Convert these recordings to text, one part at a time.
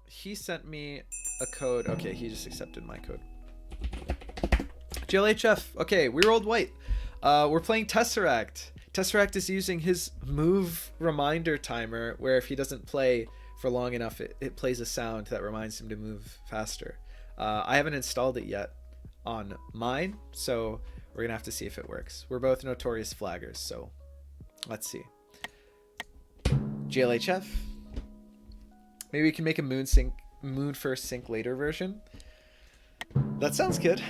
he sent me a code. Okay, he just accepted my code. GLHF. Okay, we rolled white. We're playing Tesseract. Tesseract is using his move reminder timer, where if he doesn't play for long enough, it plays a sound that reminds him to move faster. I haven't installed it yet on mine, so we're gonna have to see if it works. We're both notorious flaggers, so let's see. GLHF. Maybe we can make a moon first sync later version. That sounds good.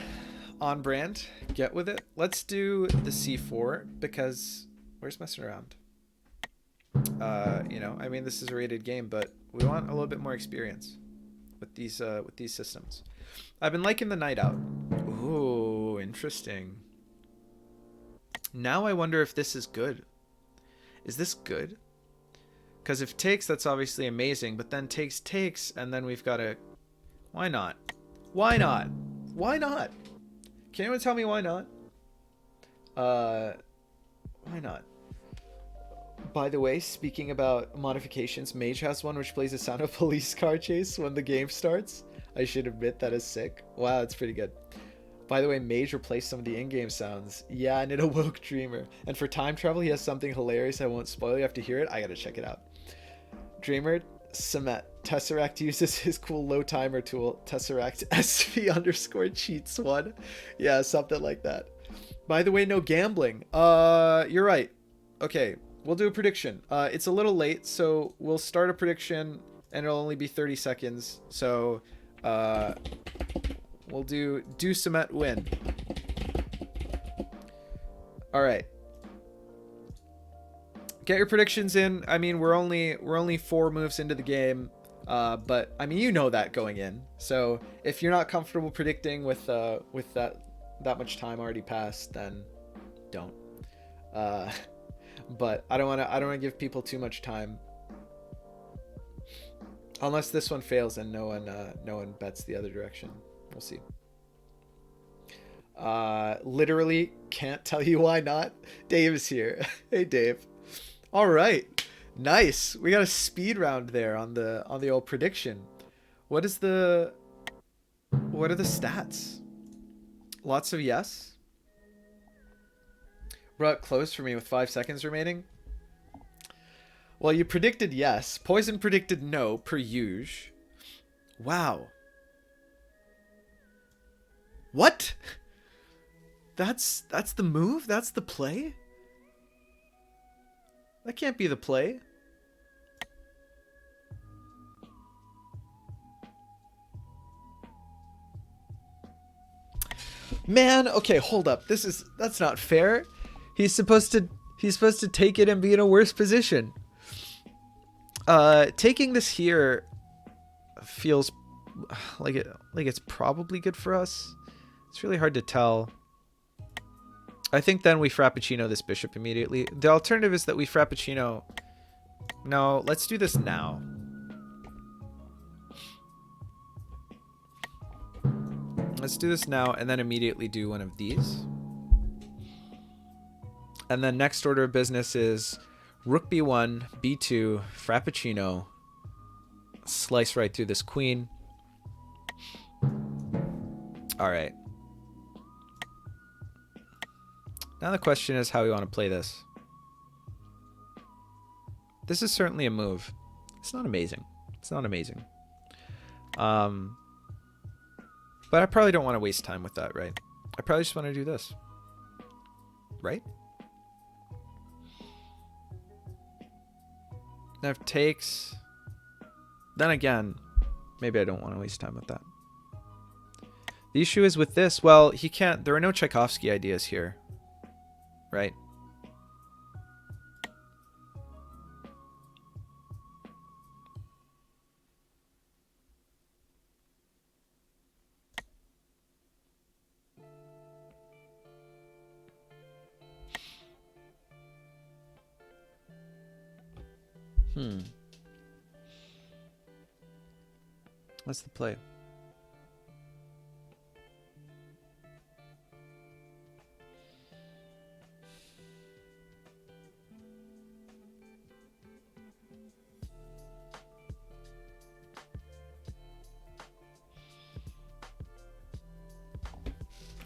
On brand. Get with it. Let's do the C4 because where's messing around? I mean, this is a rated game, but we want a little bit more experience with these systems. I've been liking the Night Out. Ooh, interesting. Now I wonder if this is good. Is this good? Because if takes, that's obviously amazing, but then takes, and then we've got to... Why not? Why not? Why not? Can anyone tell me why not? Why not? By the way, speaking about modifications, Mage has one which plays the sound of police car chase when the game starts. I should admit that is sick. Wow, that's pretty good. By the way, Mage replaced some of the in-game sounds. Yeah, and it awoke Dreamer. And for time travel, he has something hilarious. I won't spoil you. You have to hear it. I gotta check it out. Dreamer, Samet. Tesseract uses his cool low timer tool. Tesseract SV underscore cheats one. Yeah, something like that. By the way, no gambling. You're right. Okay, we'll do a prediction. It's a little late, so we'll start a prediction, and it'll only be 30 seconds. So, we'll do Samet win. All right. Get your predictions in. I mean, we're only 4 moves into the game, but I mean, you know that going in. So if you're not comfortable predicting with that much time already passed, then don't. But I don't want to give people too much time, unless this one fails and no one bets the other direction. We'll see. Literally can't tell you why not. Dave is here. Hey, Dave. All right, nice. We got a speed round there on the old prediction. What are the stats? Lots of yes. Brought close for me with 5 seconds remaining. Well, you predicted yes. Poison predicted no, per usual. Wow. What? That's the move? That's the play? That can't be the play. Man, okay, hold up. That's not fair. He's supposed to take it and be in a worse position. Taking this here feels like it's probably good for us. It's really hard to tell. I think then we Frappuccino this bishop immediately. The alternative is that we Frappuccino... No, let's do this now. Let's do this now and then immediately do one of these. And then next order of business is Rook B1, B2, Frappuccino. Slice right through this queen. All right. Now the question is how we want to play this. This is certainly a move. It's not amazing. It's not amazing. But I probably don't want to waste time with that, right? I probably just want to do this. Right? Now if takes... Then again, maybe I don't want to waste time with that. The issue is with this, well, he can't... There are no Tchaikovsky ideas here. Right? What's the play?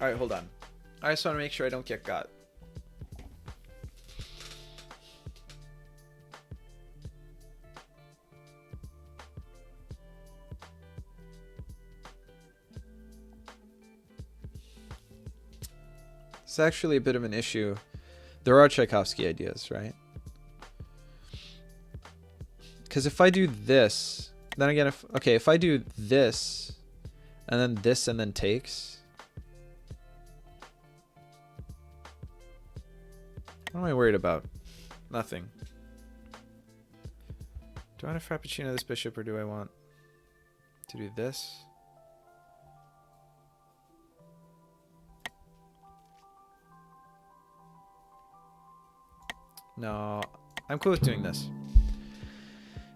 All right, hold on. I just want to make sure I don't get got. It's actually a bit of an issue. There are Tchaikovsky ideas, right? Because if I do this, then again, if I do this, and then takes. What am I worried about? Nothing. Do I want to Frappuccino this bishop, or do I want to do this? No, I'm cool with doing this.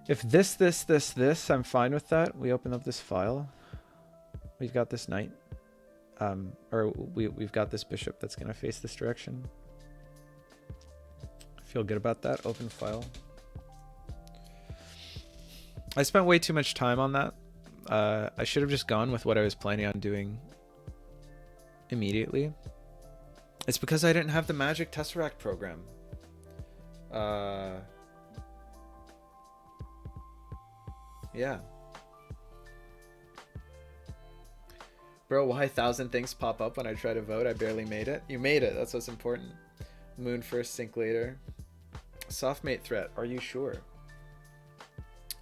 If this, I'm fine with that. We open up this file. We've got this knight. Or we've got this bishop that's going to face this direction. Feel good about that. Open file. I spent way too much time on that. I should have just gone with what I was planning on doing immediately. It's because I didn't have the Magic Tesseract program. Yeah. Bro, why 1,000 things pop up when I try to vote? I barely made it. You made it. That's what's important. Moon first, sink later. Soft mate threat. Are you sure?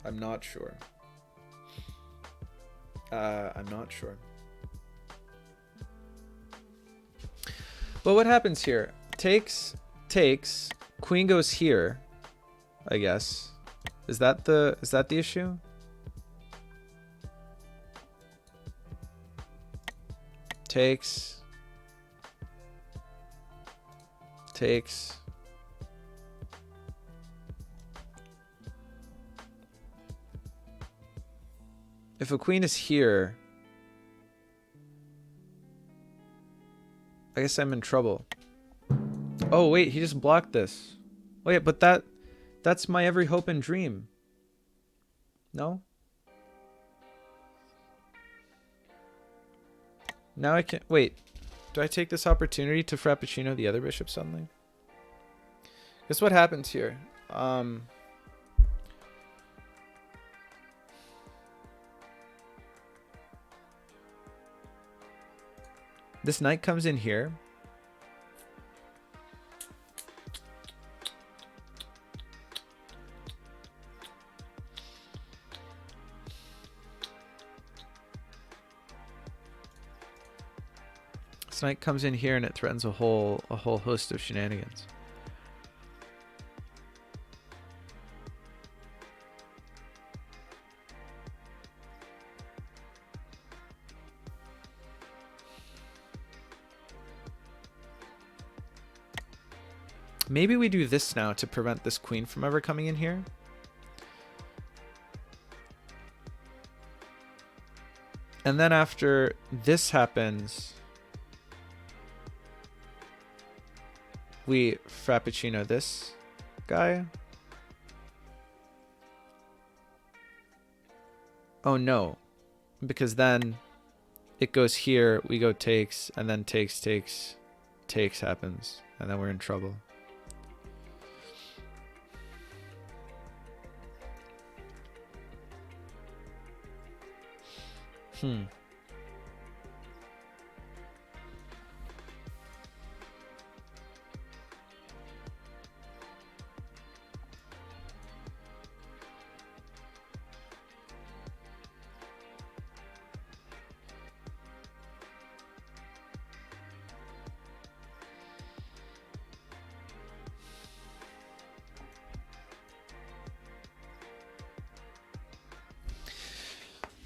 I'm not sure. I'm not sure. But what happens here? Takes. Queen goes here, I guess. Is that the issue? Takes. If a queen is here, I guess I'm in trouble. Oh wait, he just blocked this. Wait, but that's my every hope and dream. No? Now I can wait. Do I take this opportunity to Frappuccino the other bishop suddenly? Guess what happens here? This knight comes in here. This knight comes in here and it threatens a whole host of shenanigans. Maybe we do this now to prevent this queen from ever coming in here. And then after this happens, we Frappuccino this guy. Oh no, because then it goes here, we go takes, and then takes happens, and then we're in trouble.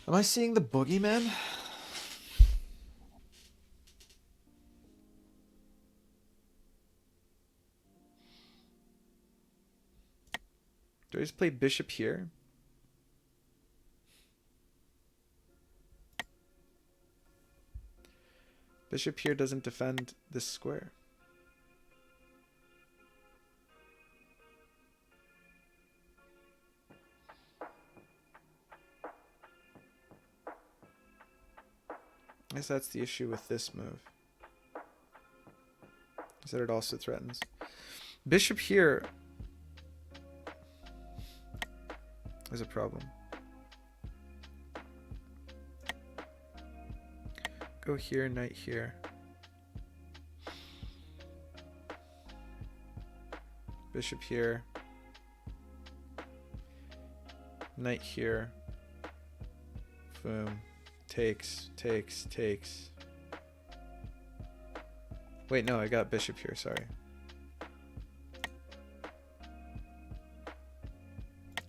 Am I seeing the boogeyman? Do I just play bishop here? Bishop here doesn't defend this square. I guess that's the issue with this move. is that it also threatens. Bishop here is a problem. Go here, knight here. Bishop here. Knight here. Boom. Takes, takes, takes. Wait, no, I got bishop here, sorry.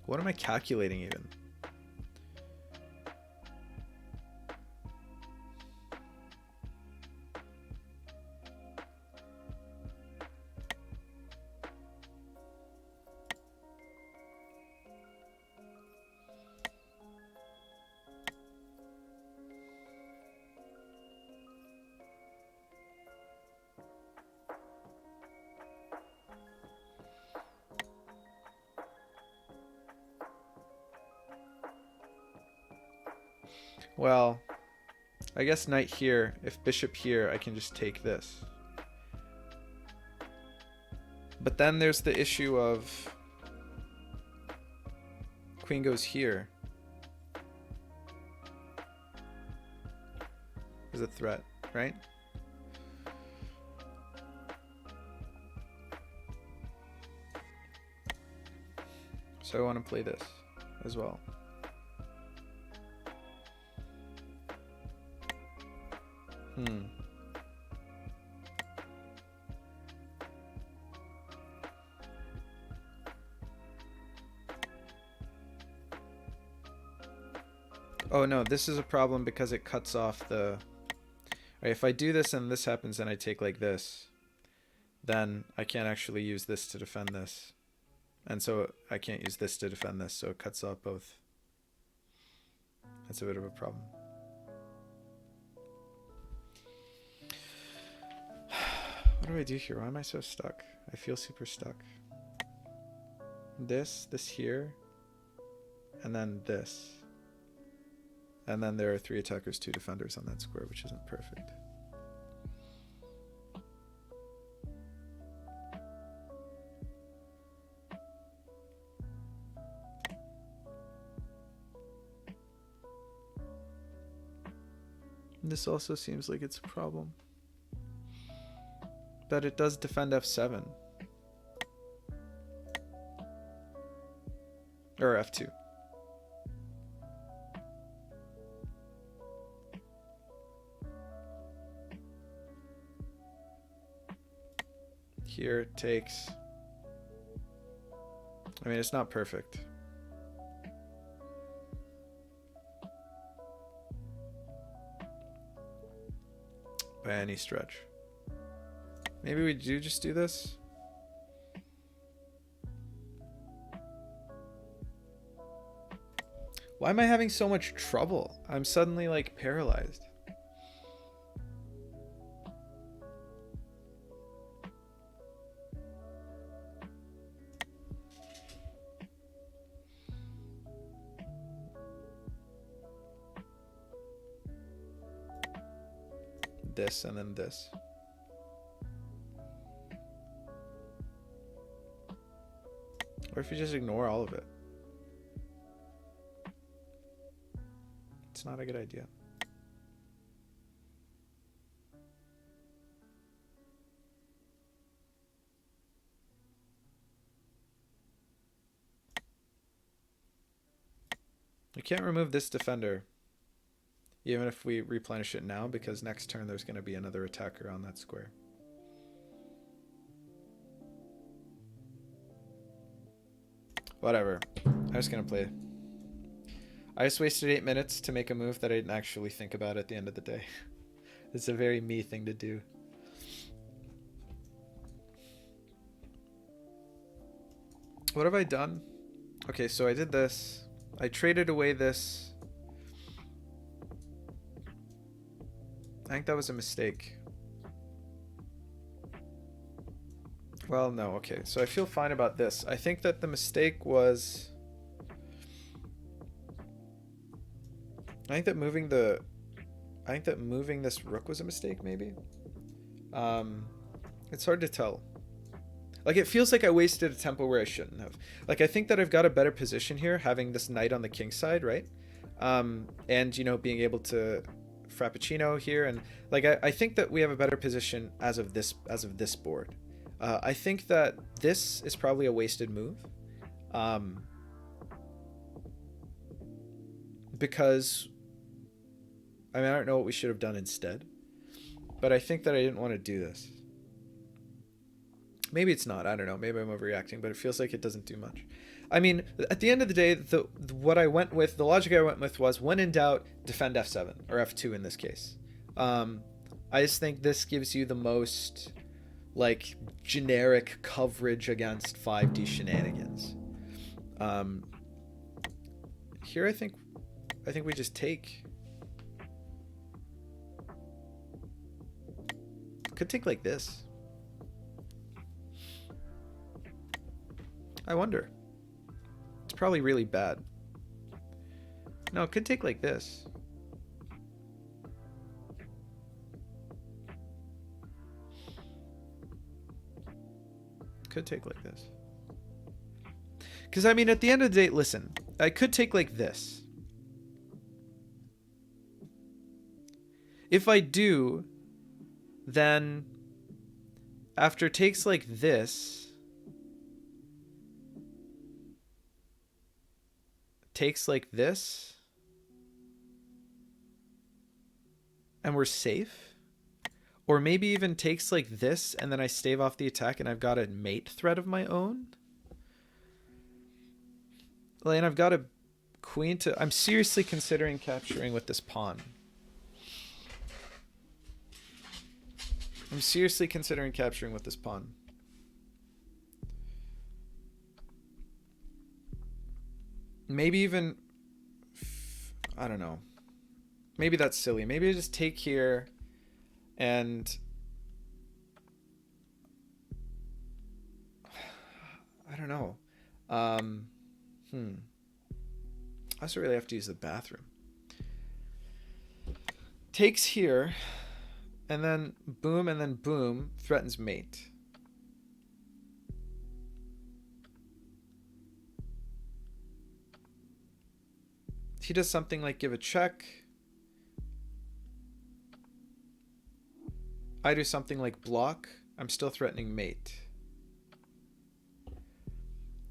What am I calculating even? Well, I guess knight here. If bishop here, I can just take this. But then there's the issue of queen goes here. There's a threat, right? So I want to play this as well. Oh no, this is a problem because it cuts off the... Right, if I do this and this happens and I take like this, then I can't actually use this to defend this. And so I can't use this to defend this, so it cuts off both. That's a bit of a problem. What do I do here? Why am I so stuck? I feel super stuck. This here, and then this. And then there are 3 attackers, 2 defenders on that square, which isn't perfect. And this also seems like it's a problem. But it does defend f7. Or f2. Here it takes. I mean, it's not perfect. By any stretch. Maybe we do just do this. Why am I having so much trouble? I'm suddenly like paralyzed. This and then this. Or if you just ignore all of it. It's not a good idea. We can't remove this defender. Even if we replenish it now, because next turn there's going to be another attacker on that square. Whatever. I'm just going to play. I just wasted 8 minutes to make a move that I didn't actually think about at the end of the day. It's a very me thing to do. What have I done? Okay, so I did this. I traded away this. I think that was a mistake. Well, no, okay. So I feel fine about this. I think that the mistake was... I think that moving this rook was a mistake, maybe. It's hard to tell. Like, it feels like I wasted a tempo where I shouldn't have. Like, I think that I've got a better position here, having this knight on the king side, right? And, you know, being able to frappuccino here. And, like, I think that we have a better position as of this board. I think that this is probably a wasted move. Because, I mean, I don't know what we should have done instead. But I think that I didn't want to do this. Maybe it's not. I don't know. Maybe I'm overreacting, but it feels like it doesn't do much. I mean, at the end of the day, the logic I went with was, when in doubt, defend f7 or f2 in this case. I just think this gives you the most, like, generic coverage against 5D shenanigans. Here, I think we just take. Could take like this. I wonder. It's probably really bad. No, it could take like this. Could take like this. Because, I mean, at the end of the day, listen, I could take like this. If I do, then after takes like this, takes like this, and we're safe. Or maybe even takes like this, and then I stave off the attack, and I've got a mate threat of my own. And I've got a queen to... I'm seriously considering capturing with this pawn. I'm seriously considering capturing with this pawn. Maybe even... I don't know. Maybe that's silly. Maybe I just take here and... I don't know. I also really have to use the bathroom. Takes here, and then boom, threatens mate. He does something like give a check. I do something like block. I'm still threatening mate.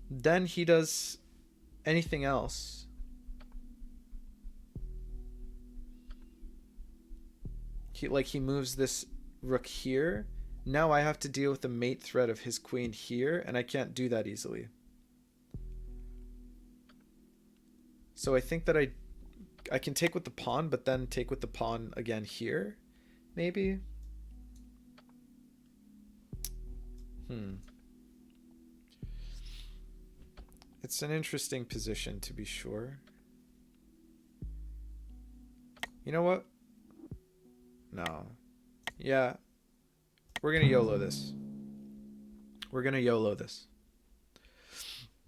Then he does anything else. He moves this rook here. Now I have to deal with the mate threat of his queen here, and I can't do that easily. So I think that I can take with the pawn, but then take with the pawn again here, maybe. It's an interesting position, to be sure. You know what? No. Yeah. We're gonna YOLO this. We're gonna YOLO this.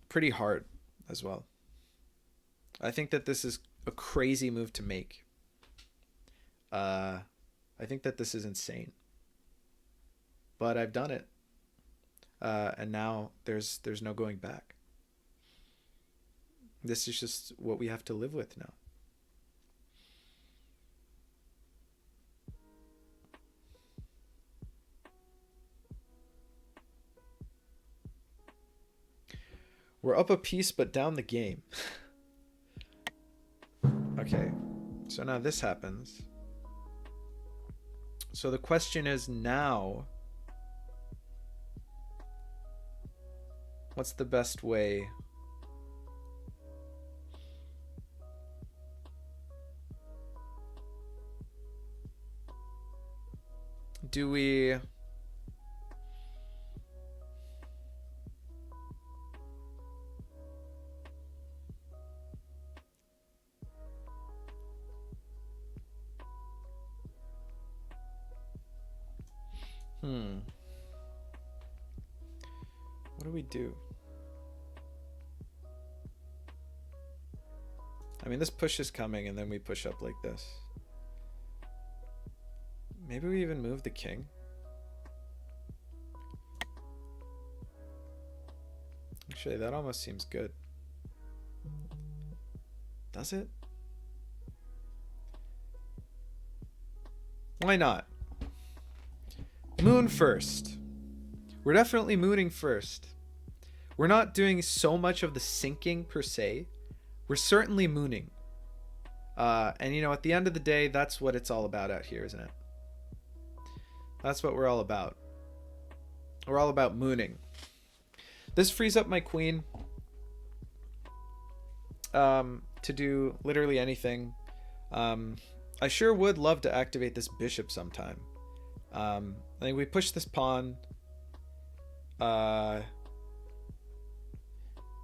Pretty hard as well. I think that this is a crazy move to make. I think that this is insane. But I've done it. And now there's no going back. This is just what we have to live with now. We're up a piece, but down the game. Okay, so now this happens. So the question is now, what's the best way? Do we... What do we do? I mean, this push is coming, and then we push up like this. Maybe we even move the king. Actually, that almost seems good. Does it? Why not? Moon first. We're definitely mooning first. We're not doing so much of the sinking per se. We're certainly mooning. And you know, at the end of the day, that's what it's all about out here, isn't it? That's what we're all about. We're all about mooning. This frees up my queen to do literally anything. I sure would love to activate this bishop sometime. I think we push this pawn.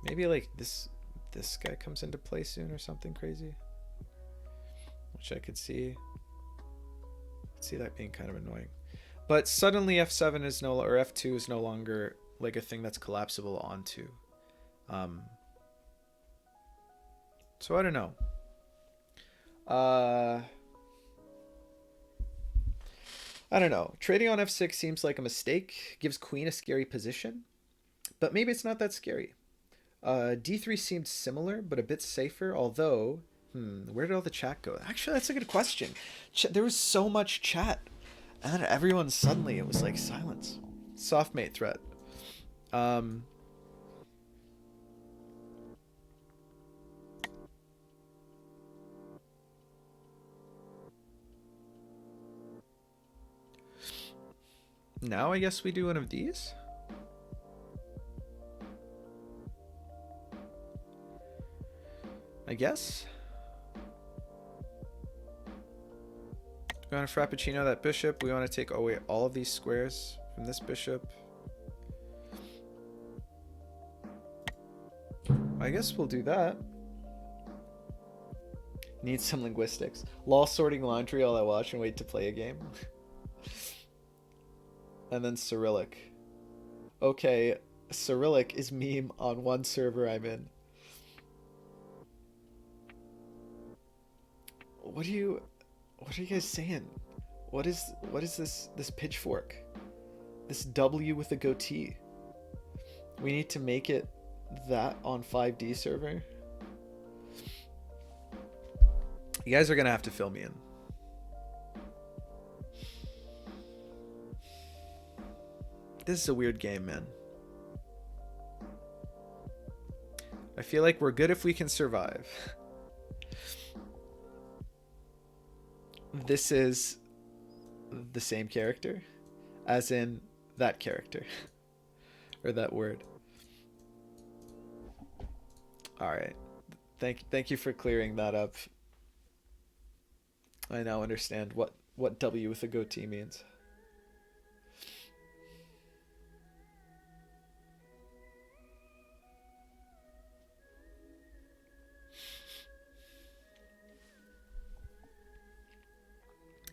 Maybe like this guy comes into play soon or something crazy, which I could see that being kind of annoying. But suddenly f7 is no, or f2 is no longer like a thing that's collapsible onto. So I don't know. I don't know. Trading on f6 seems like a mistake. Gives queen a scary position, but maybe it's not that scary. D3 seemed similar, but a bit safer. Although, where did all the chat go? Actually, that's a good question. There was so much chat, and then everyone suddenly it was like silence. Soft mate threat. Now I guess we do one of these. I guess. We want to frappuccino that bishop. We want to take away all of these squares from this bishop. I guess we'll do that. Need some linguistics. Law sorting laundry while I watch and wait to play a game. And then Cyrillic. Okay, Cyrillic is meme on one server I'm in. What are you guys saying? What is this pitchfork? This W with a goatee. We need to make it that on 5D server. You guys are gonna have to fill me in. This is a weird game, man. I feel like we're good if we can survive. This is the same character, as in that character, or that word. All right, thank you for clearing that up. I now understand what W with a goatee means.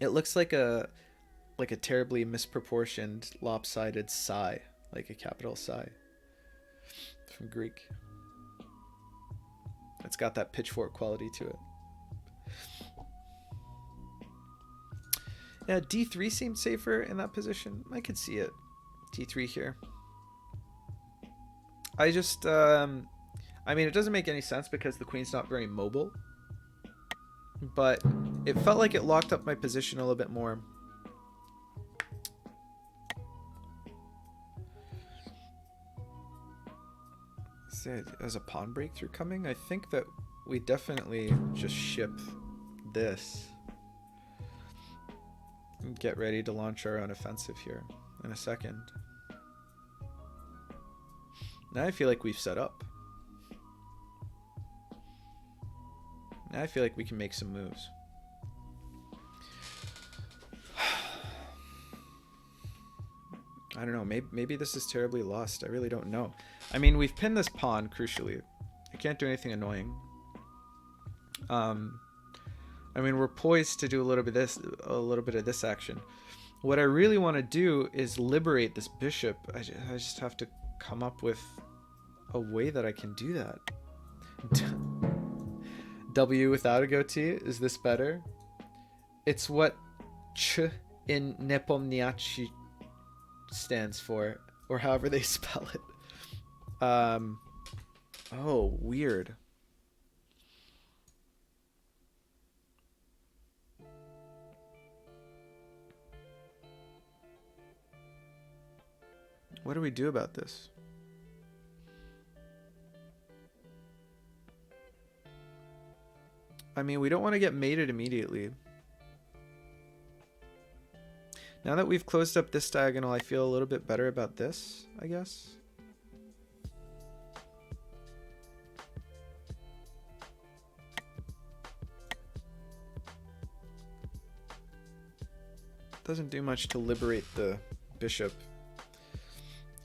It looks like a terribly misproportioned, lopsided psi, like a capital psi from Greek. It's got that pitchfork quality to it. Yeah, D3 seemed safer in that position. I could see it. D3 here. I just, I mean, it doesn't make any sense because the queen's not very mobile. But it felt like it locked up my position a little bit more. Is a pawn breakthrough coming? I think that we definitely just ship this. And get ready to launch our own offensive here in a second. Now I feel like we've set up. Now I feel like we can make some moves. I don't know. Maybe this is terribly lost. I really don't know. I mean, we've pinned this pawn, crucially. I can't do anything annoying. I mean, we're poised to do a little bit of this action. What I really want to do is liberate this bishop. I just have to come up with a way that I can do that. W without a goatee, is this better? It's what ch in Nepomniachtchi stands for, or however they spell it. Oh, weird. What do we do about this? I mean, we don't want to get mated immediately. Now that we've closed up this diagonal, I feel a little bit better about this, I guess. Doesn't do much to liberate the bishop.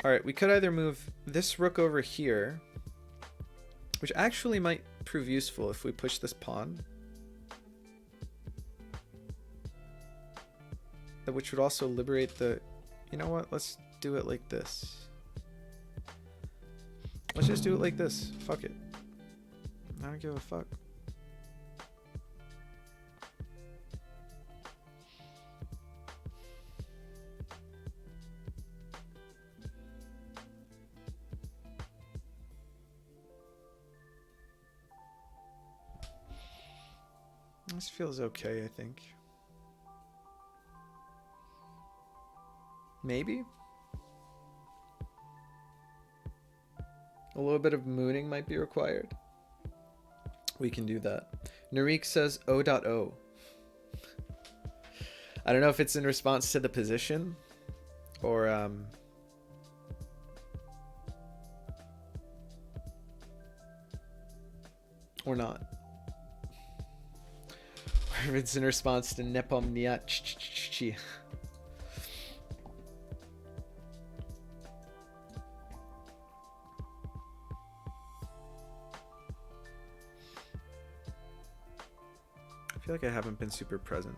Alright, we could either move this rook over here, which actually might prove useful if we push this pawn. Which would also liberate the... You know what? Let's do it like this. Let's just do it like this. Fuck it. I don't give a fuck. This feels okay, I think. Maybe? A little bit of mooning might be required. We can do that. Narik says O.O. I don't know if it's in response to the position or not. Or if it's in response to Nepomniachtchi. I feel like I haven't been super present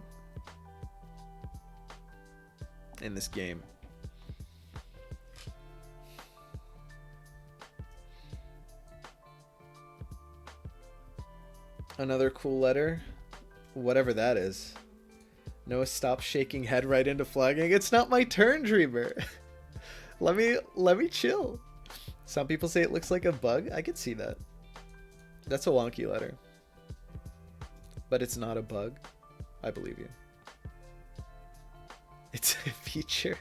in this game. Another cool letter, whatever that is. Noah, stop shaking head right into flagging. It's not my turn, Dreamer. let me chill. Some people say it looks like a bug. I could see that. That's a wonky letter. But it's not a bug. I believe you. It's a feature.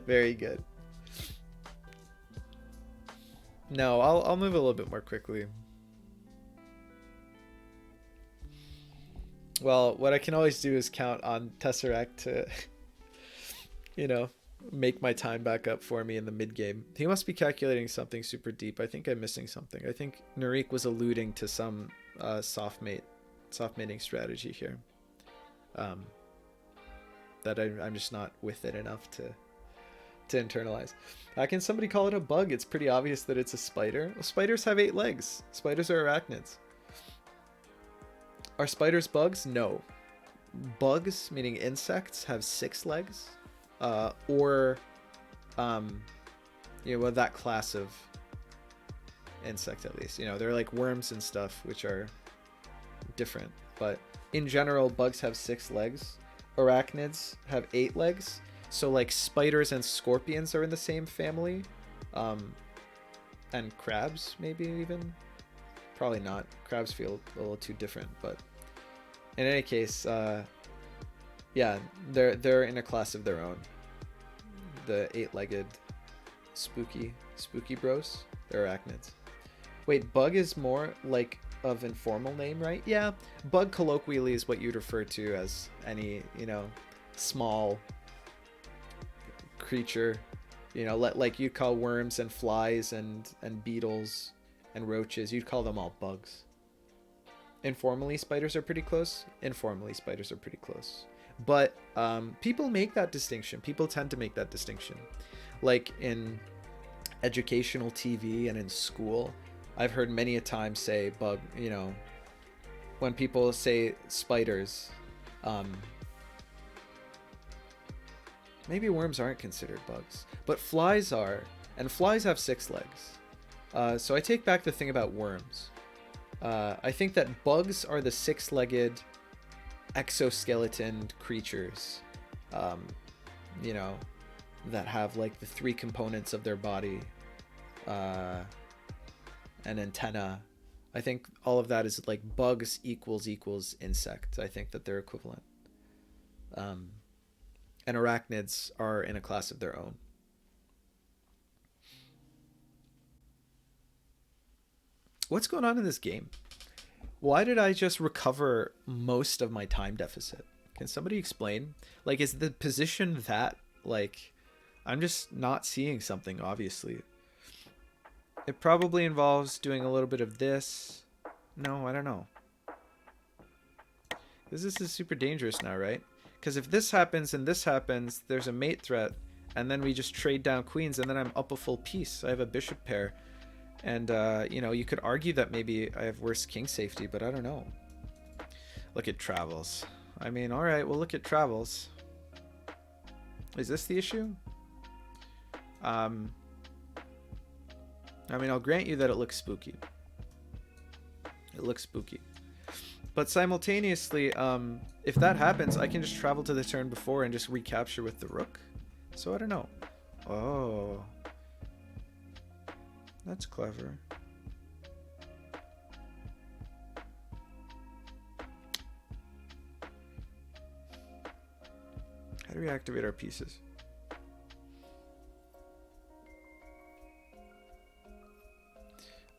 Very good. No, I'll move a little bit more quickly. Well, what I can always do is count on Tesseract to, you know, make my time back up for me in the mid game. He must be calculating something super deep. I think I'm missing something. I think Narik was alluding to some soft mating strategy here. That I'm just not with it enough to internalize. Can somebody call it a bug? It's pretty obvious that it's a spider. Well, spiders have 8 legs. Spiders are arachnids. Are spiders bugs? No. Bugs, meaning insects, have 6 legs. Or you know, well, that class of insect at least. You know, they're like worms and stuff, which are different. But in general, bugs have 6 legs. Arachnids have 8 legs. So like spiders and scorpions are in the same family. And crabs, maybe even. Probably not. Crabs feel a little too different, but in any case, yeah, they're in a class of their own. The 8-legged spooky bros, they're arachnids. Wait, bug is more like of informal name, right? Yeah, bug colloquially is what you'd refer to as any, you know, small creature. You know, like you'd call worms and flies and beetles and roaches, you'd call them all bugs. Informally, spiders are pretty close. Informally, spiders are pretty close. But people make that distinction. People tend to make that distinction. Like in educational TV and in school, I've heard many a time say bug, you know, when people say spiders, maybe worms aren't considered bugs, but flies are, and flies have 6 legs. So I take back the thing about worms. I think that bugs are the 6-legged exoskeleton creatures, you know, that have like the 3 components of their body, and antenna. I think all of that is like bugs equals insect. I think that they're equivalent. Um, and arachnids are in a class of their own. What's going on in this game? Why did I just recover most of my time deficit? Can somebody explain? Like, is the position that, like, I'm just not seeing something, obviously. It probably involves doing a little bit of this. No, I don't know. Because this is super dangerous now, right? Because if this happens and this happens, there's a mate threat, and then we just trade down queens, and then I'm up a full piece. I have a bishop pair. And, you know, you could argue that maybe I have worse king safety, but I don't know. Look at travels. I mean, all right, we'll look at travels. Is this the issue? I mean, I'll grant you that it looks spooky. It looks spooky. But simultaneously, if that happens, I can just travel to the turn before and just recapture with the rook. So I don't know. Oh. That's clever. How do we activate our pieces?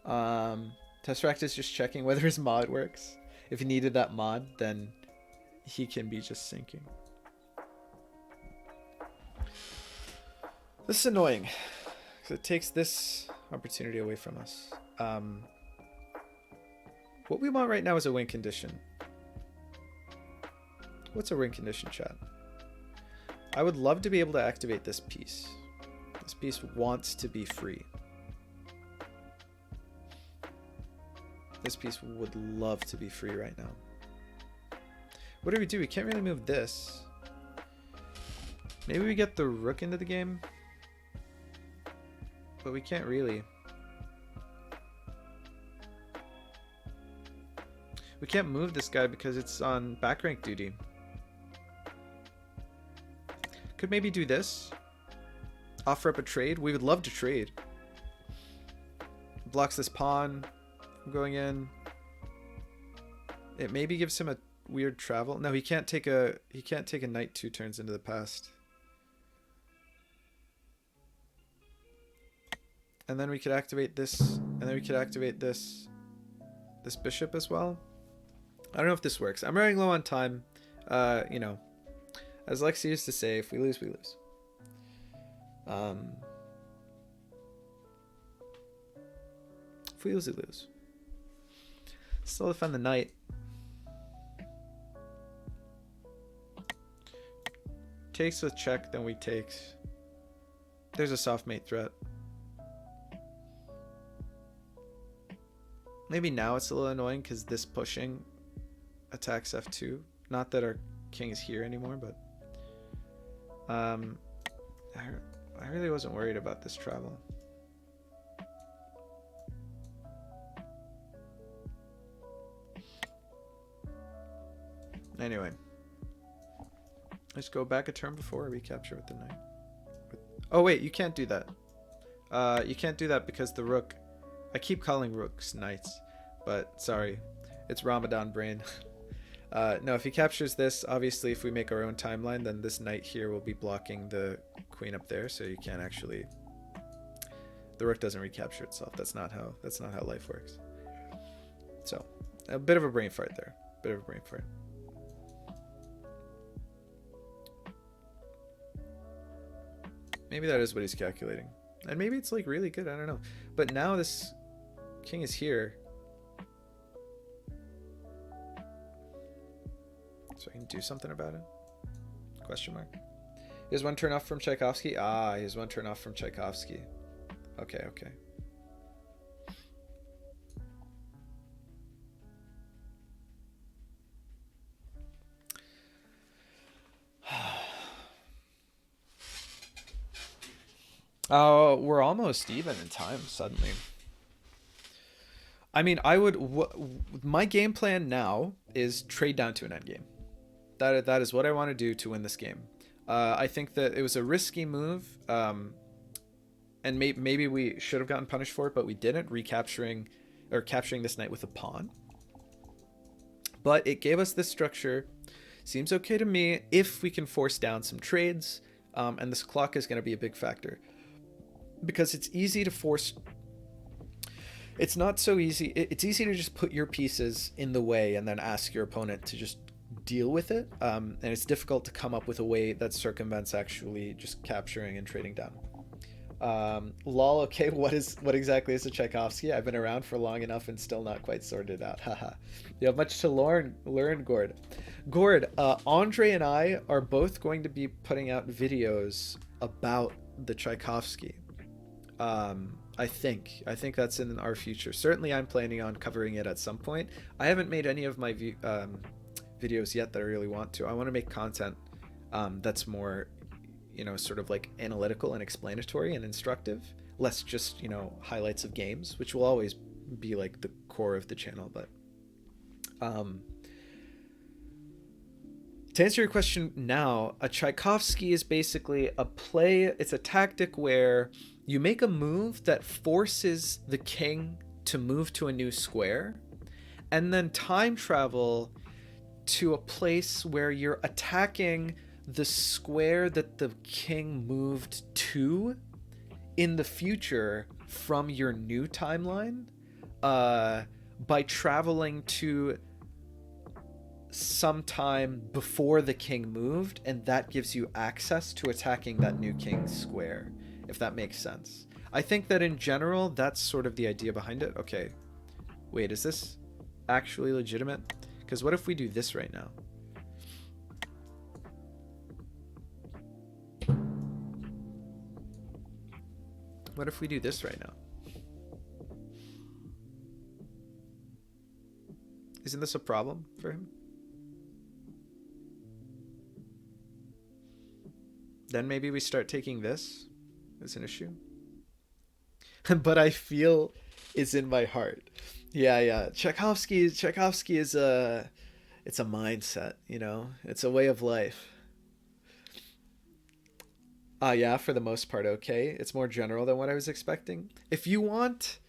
Tesseract is just checking whether his mod works. If he needed that mod, then he can be just sinking. This is annoying, because it takes this opportunity away from us. What we want right now is a win condition. What's a win condition, chat? I would love to be able to activate this piece. This piece wants to be free. This piece would love to be free right now. What do we do? We can't really move this. Maybe we get the rook into the game. But we can't really. We can't move this guy because it's on back rank duty. Could maybe do this. Offer up a trade. We would love to trade. Blocks this pawn from going in. It maybe gives him a weird travel. No, he can't take a knight 2 turns into the past. And then we could activate this, and then we could activate this bishop as well. I don't know if this works. I'm running low on time. You know, as Lexi used to say, if we lose, we lose. If we lose, we lose. Still defend the knight. Takes with check, then we takes. There's a soft mate threat. Maybe now it's a little annoying because this pushing attacks f2. Not that our king is here anymore, but I really wasn't worried about this travel. Anyway, let's go back a turn before recapture with the knight. Oh wait, you can't do that. You can't do that because the rook. I keep calling rooks knights, but sorry, it's Ramadan brain. No, if he captures this, obviously if we make our own timeline, then this knight here will be blocking the queen up there, so you can't actually. The rook doesn't recapture itself. That's not how life works. So, a bit of a brain fart there. Bit of a brain fart. Maybe that is what he's calculating. And maybe it's like really good, I don't know. But now this king is here. So I can do something about it? Question mark. He has one turn off from Tchaikovsky? Ah, he has one turn off from Tchaikovsky. Okay, okay. Oh, we're almost even in time suddenly. I mean, my game plan now is trade down to an endgame. That is what I want to do to win this game. I think that it was a risky move, and maybe we should have gotten punished for it, but we didn't, recapturing or capturing this knight with a pawn. But it gave us this structure. Seems okay to me if we can force down some trades, and this clock is going to be a big factor because it's easy to force. It's not so easy. It's easy to just put your pieces in the way and then ask your opponent to just deal with it. And it's difficult to come up with a way that circumvents actually just capturing and trading down. Lol, okay, what exactly is a Tchaikovsky? I've been around for long enough and still not quite sorted out. Haha. You have much to learn, Gord. Gord, Andre and I are both going to be putting out videos about the Tchaikovsky. I think that's in our future. Certainly I'm planning on covering it at some point. I haven't made any of my videos yet that I really want to. I want to make content that's more, sort of like analytical and explanatory and instructive, less just, highlights of games, which will always be like the core of the channel. But to answer your question now, a Tchaikovsky is basically a play. It's a tactic where you make a move that forces the king to move to a new square, and then time travel to a place where you're attacking the square that the king moved to in the future from your new timeline, by traveling to sometime before the king moved, and that gives you access to attacking that new king's square, if that makes sense. I think that in general, that's sort of the idea behind it. Okay, wait, is this actually legitimate? Because what if we do this right now? What if we do this right now? Isn't this a problem for him? Then maybe we start taking this as an issue. But I feel it's in my heart. Yeah. Tchaikovsky is it's a mindset, It's a way of life. Yeah, for the most part, okay. It's more general than what I was expecting. If you want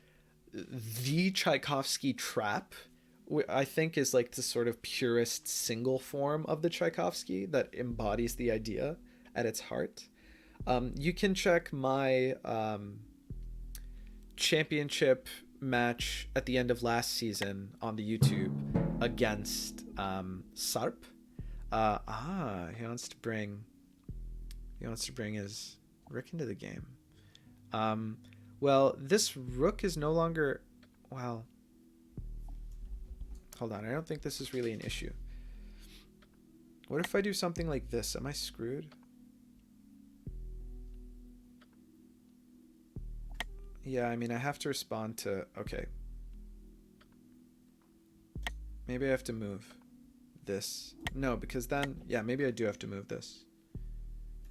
the Tchaikovsky trap, I think is like the sort of purest single form of the Tchaikovsky that embodies the idea at its heart. You can check my championship match at the end of last season on the YouTube against Sarp. He wants to bring his rook into the game. Well, this rook is no longer, well, hold on, I don't think this is really an issue. What if I do something like this? Am I screwed? Yeah, I mean, I have to respond to, okay. Maybe I have to move this. No, because then, yeah, maybe I do have to move this.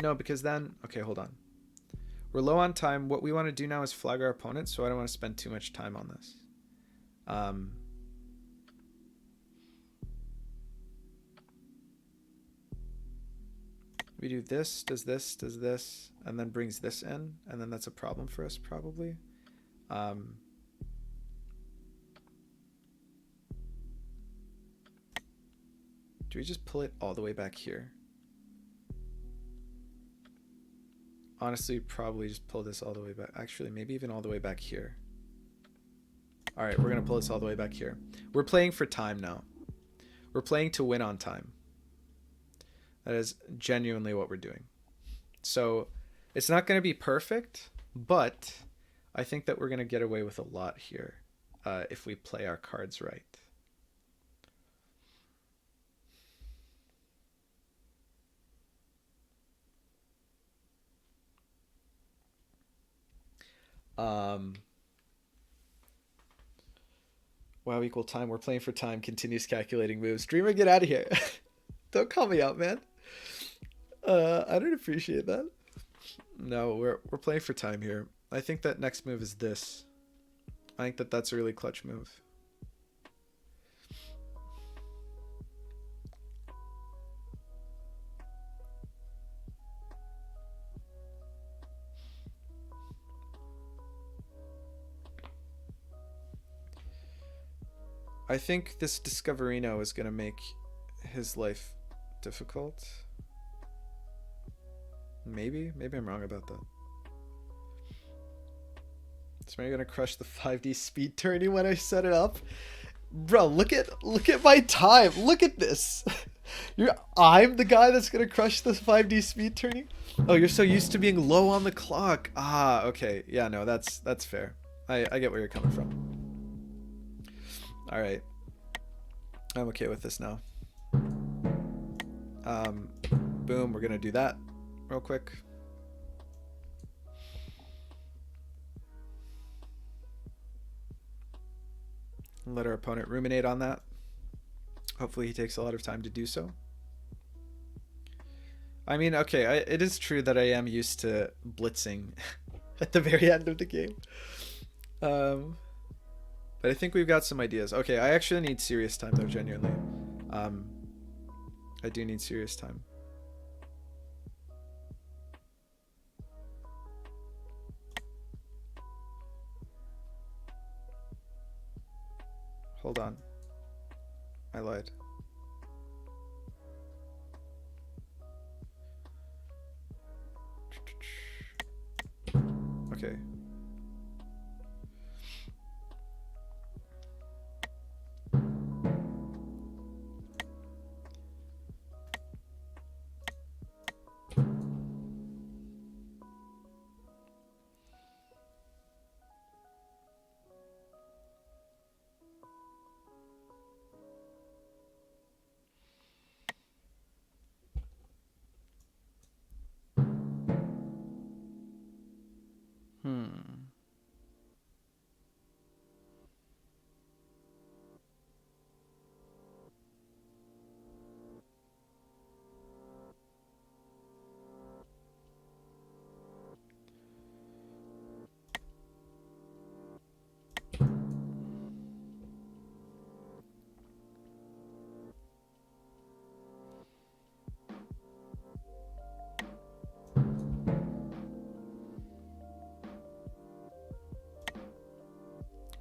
No, because then, okay, hold on. We're low on time. What we want to do now is flag our opponent, so I don't want to spend too much time on this. We do this, does this, and then brings this in, and then that's a problem for us probably. Do we just pull it all the way back here? Honestly, probably just pull this all the way back. Actually, maybe even all the way back here. All right, we're going to pull this all the way back here. We're playing for time now. We're playing to win on time. That is genuinely what we're doing. So it's not going to be perfect, but I think that we're going to get away with a lot here if we play our cards right. Wow, equal time. We're playing for time. Continues calculating moves. Dreamer, get out of here. Don't call me out, man. I don't appreciate that. No, we're playing for time here. I think that next move is this. I think that that's a really clutch move. I think this Discoverino is going to make his life difficult. Maybe I'm wrong about that. So I'm gonna crush the 5D speed tourney when I set it up. Bro, look at my time. Look at this. I'm the guy that's gonna crush the 5D speed tourney. Oh, you're so used to being low on the clock. Ah, okay. Yeah, no, that's fair. I get where you're coming from. All right. I'm okay with this now. Boom, we're gonna do that real quick. Let our opponent ruminate on that. Hopefully he takes a lot of time to do so. I mean, okay, it is true that I am used to blitzing at the very end of the game. But I think we've got some ideas. Okay, I actually need serious time though, genuinely. I do need serious time. Hold on. I lied. Okay.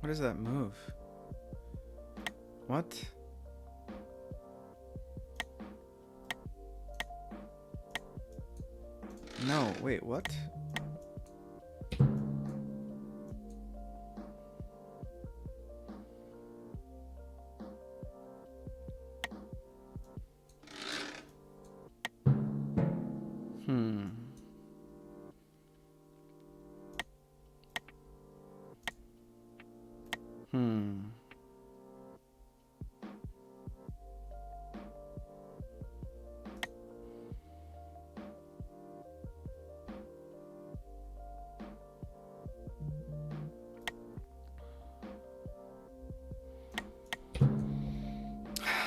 What is that move? What? No, wait, what?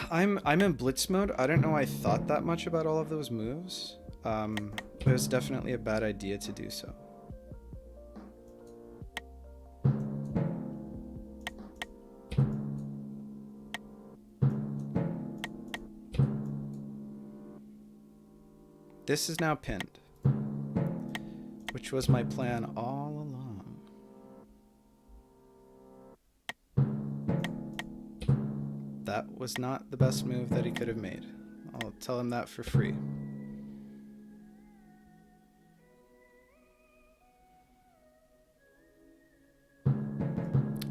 I'm in blitz mode. I don't know I thought that much about all of those moves. It was definitely a bad idea to do so. This is now pinned, which was my plan all along. That was not the best move that he could have made. I'll tell him that for free.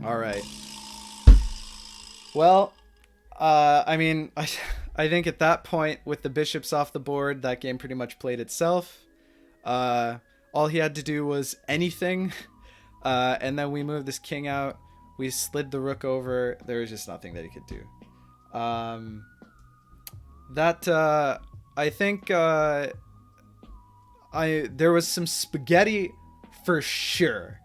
All right. Well, I mean, I think at that point, with the bishops off the board, that game pretty much played itself. All he had to do was anything, and then we moved this king out. We slid the rook over. There was just nothing that he could do. I think there was some spaghetti for sure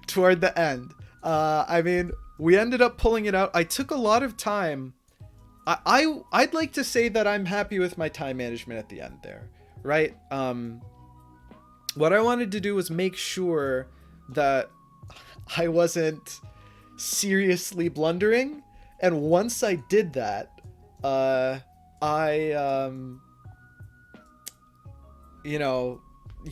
toward the end. I mean, we ended up pulling it out. I took a lot of time. I'd like to say that I'm happy with my time management at the end there, right? What I wanted to do was make sure that I wasn't seriously blundering, and once I did that, I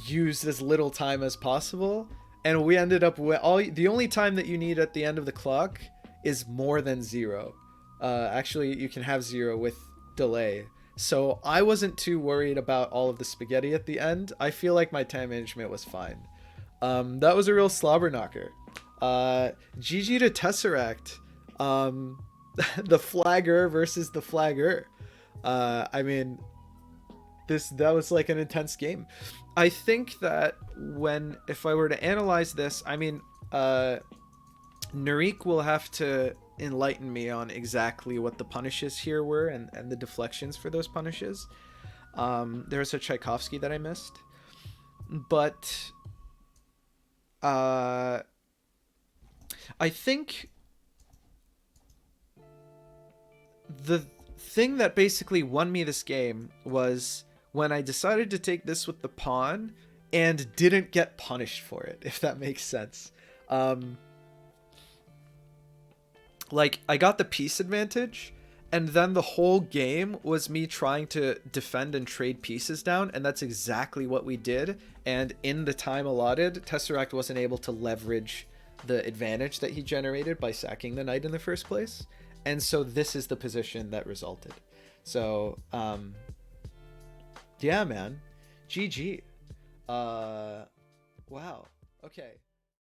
used as little time as possible, and we ended up with the only time that you need at the end of the clock is more than 0. Actually, you can have 0 with delay. So I wasn't too worried about all of the spaghetti at the end. I feel like my time management was fine. That was a real slobber knocker. GG to Tesseract. The flagger versus the flagger. I mean, that was like an intense game. I think that if I were to analyze this, I mean, Narik will have to enlighten me on exactly what the punishes here were and the deflections for those punishes. There was a Tchaikovsky that I missed, but I think the thing that basically won me this game was when I decided to take this with the pawn and didn't get punished for it, if that makes sense. Like, I got the piece advantage, and then the whole game was me trying to defend and trade pieces down, and that's exactly what we did. And in the time allotted, Tesseract wasn't able to leverage the advantage that he generated by sacking the knight in the first place. And so this is the position that resulted. So, yeah, man. GG. Wow. Okay.